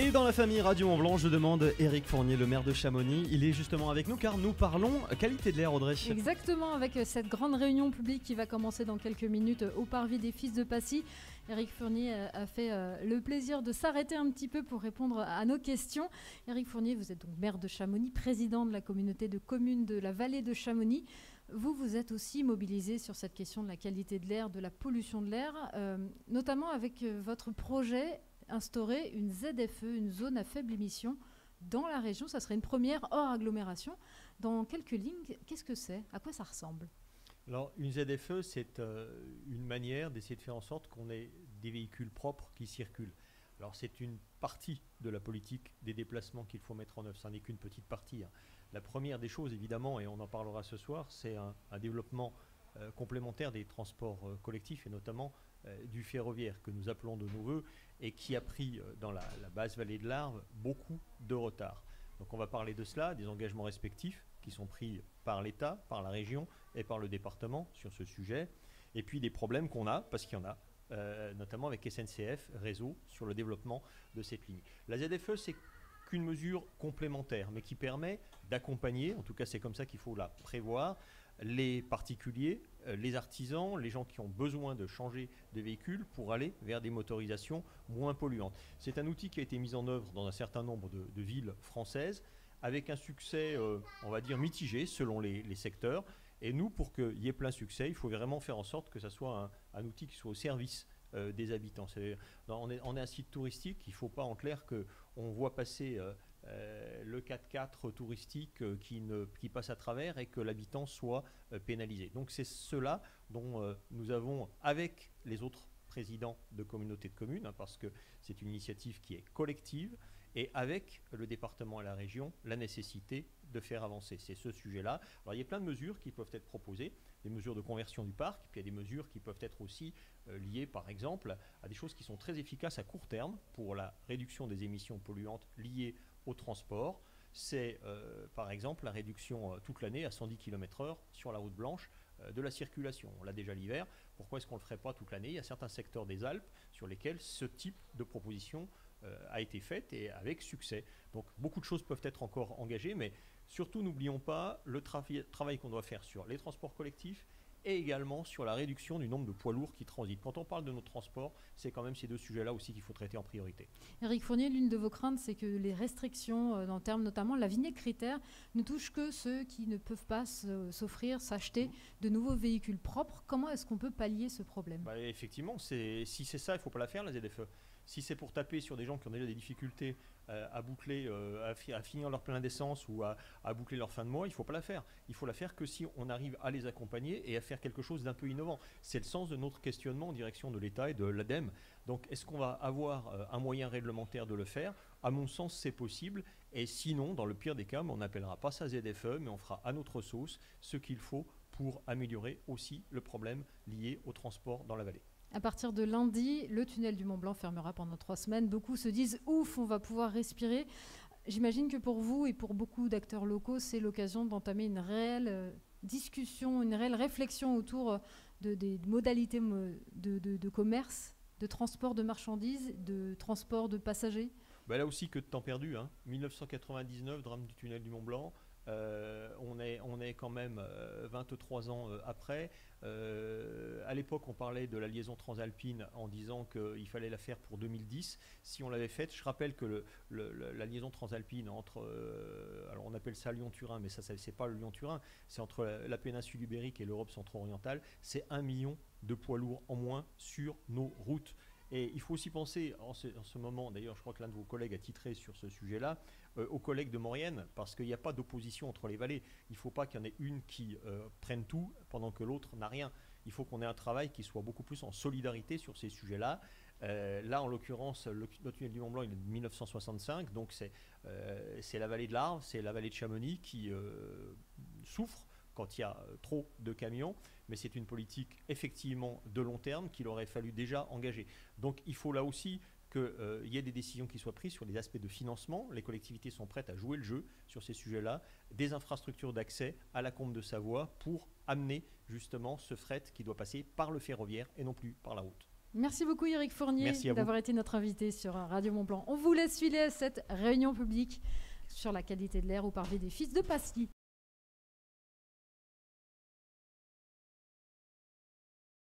Et dans la famille Radio Mont Blanc, je demande Éric Fournier, le maire de Chamonix. Il est justement avec nous car nous parlons qualité de l'air, Audrey. Exactement, avec cette grande réunion publique qui va commencer dans quelques minutes au Parvis des Fils de Passy. Éric Fournier a fait le plaisir de s'arrêter un petit peu pour répondre à nos questions. Éric Fournier, vous êtes donc maire de Chamonix, président de la communauté de communes de la vallée de Chamonix. Vous êtes aussi mobilisé sur cette question de la qualité de l'air, de la pollution de l'air, notamment avec votre projet instaurer une ZFE, une zone à faible émission, dans la région. Ça serait une première hors agglomération. Dans quelques lignes, qu'est-ce que c'est ? À quoi ça ressemble ? Alors, une ZFE, c'est une manière d'essayer de faire en sorte qu'on ait des véhicules propres qui circulent. Alors, c'est une partie de la politique des déplacements qu'il faut mettre en œuvre. Ça n'est qu'une petite partie. La première des choses, évidemment, et on en parlera ce soir, c'est un développement complémentaire des transports collectifs et notamment du ferroviaire que nous appelons de nos voeux et qui a pris dans la basse vallée de l'Arve beaucoup de retard. Donc on va parler de cela, des engagements respectifs qui sont pris par l'État, par la région et par le département sur ce sujet, et puis des problèmes qu'on a, parce qu'il y en a, notamment avec SNCF Réseau sur le développement de cette ligne. La ZFE, c'est qu'une mesure complémentaire, mais qui permet d'accompagner, en tout cas c'est comme ça qu'il faut la prévoir, les particuliers, les artisans, les gens qui ont besoin de changer de véhicule pour aller vers des motorisations moins polluantes. C'est un outil qui a été mis en œuvre dans un certain nombre de villes françaises, avec un succès, on va dire, mitigé selon les secteurs. Et nous, pour qu'il y ait plein succès, il faut vraiment faire en sorte que ça soit un outil qui soit au service des habitants. On est un site touristique, il ne faut pas en clair qu'on voit passer le 4x4 touristique qui passe à travers et que l'habitant soit pénalisé. Donc c'est cela dont nous avons, avec les autres présidents de communautés de communes, parce que c'est une initiative qui est collective, et avec le département et la région, la nécessité de faire avancer. C'est ce sujet-là. Alors il y a plein de mesures qui peuvent être proposées, des mesures de conversion du parc, puis il y a des mesures qui peuvent être aussi liées, par exemple, à des choses qui sont très efficaces à court terme pour la réduction des émissions polluantes liées au transport. C'est par exemple la réduction toute l'année à 110 km/h sur la route blanche de la circulation. On l'a déjà l'hiver. Pourquoi est-ce qu'on ne le ferait pas toute l'année ? Il y a certains secteurs des Alpes sur lesquels ce type de proposition a été faite et avec succès. Donc beaucoup de choses peuvent être encore engagées, mais surtout n'oublions pas le travail qu'on doit faire sur les transports collectifs et également sur la réduction du nombre de poids lourds qui transitent. Quand on parle de nos transports, c'est quand même ces deux sujets-là aussi qu'il faut traiter en priorité. Éric Fournier, l'une de vos craintes, c'est que les restrictions, en termes notamment la vignette critère, ne touchent que ceux qui ne peuvent pas s'offrir, s'acheter de nouveaux véhicules propres. Comment est-ce qu'on peut pallier ce problème ? Effectivement, si c'est ça, il ne faut pas la faire, la ZFE. Si c'est pour taper sur des gens qui ont déjà des difficultés à boucler, à finir leur plein d'essence ou à boucler leur fin de mois, il ne faut pas la faire. Il faut la faire que si on arrive à les accompagner et à faire quelque chose d'un peu innovant. C'est le sens de notre questionnement en direction de l'État et de l'ADEME. Donc est-ce qu'on va avoir un moyen réglementaire de le faire ? À mon sens, c'est possible. Et sinon, dans le pire des cas, on n'appellera pas ça ZFE, mais on fera à notre sauce ce qu'il faut pour améliorer aussi le problème lié au transport dans la vallée. À partir de lundi, le tunnel du Mont Blanc fermera pendant 3 semaines. Beaucoup se disent « ouf, on va pouvoir respirer ». J'imagine que pour vous et pour beaucoup d'acteurs locaux, c'est l'occasion d'entamer une réelle discussion, une réelle réflexion autour des modalités de commerce, de transport de marchandises, de transport de passagers. Là aussi, que de temps perdu. 1999, drame du tunnel du Mont Blanc. On est quand même 23 ans après. À l'époque, on parlait de la liaison transalpine en disant qu'il fallait la faire pour 2010. Si on l'avait faite, je rappelle que la liaison transalpine entre, alors on appelle ça Lyon-Turin, mais ça c'est pas le Lyon-Turin, c'est entre la péninsule ibérique et l'Europe centre-orientale. C'est 1 million de poids lourds en moins sur nos routes. Et il faut aussi penser, en ce moment, d'ailleurs je crois que l'un de vos collègues a titré sur ce sujet-là, aux collègues de Maurienne, parce qu'il n'y a pas d'opposition entre les vallées. Il ne faut pas qu'il y en ait une qui prenne tout pendant que l'autre n'a rien. Il faut qu'on ait un travail qui soit beaucoup plus en solidarité sur ces sujets-là. Là, en l'occurrence, le tunnel du Mont Blanc, il est de 1965, donc c'est la vallée de l'Arve, c'est la vallée de Chamonix qui souffre quand il y a trop de camions, mais c'est une politique effectivement de long terme qu'il aurait fallu déjà engager. Donc il faut là aussi qu'il y ait des décisions qui soient prises sur les aspects de financement. Les collectivités sont prêtes à jouer le jeu sur ces sujets-là, des infrastructures d'accès à la Combe de Savoie pour amener justement ce fret qui doit passer par le ferroviaire et non plus par la route. Merci beaucoup Éric Fournier Merci à vous. d'avoir été notre invité sur Radio Mont-Blanc. On vous laisse filer cette réunion publique sur la qualité de l'air au parvis des Fils de Passy.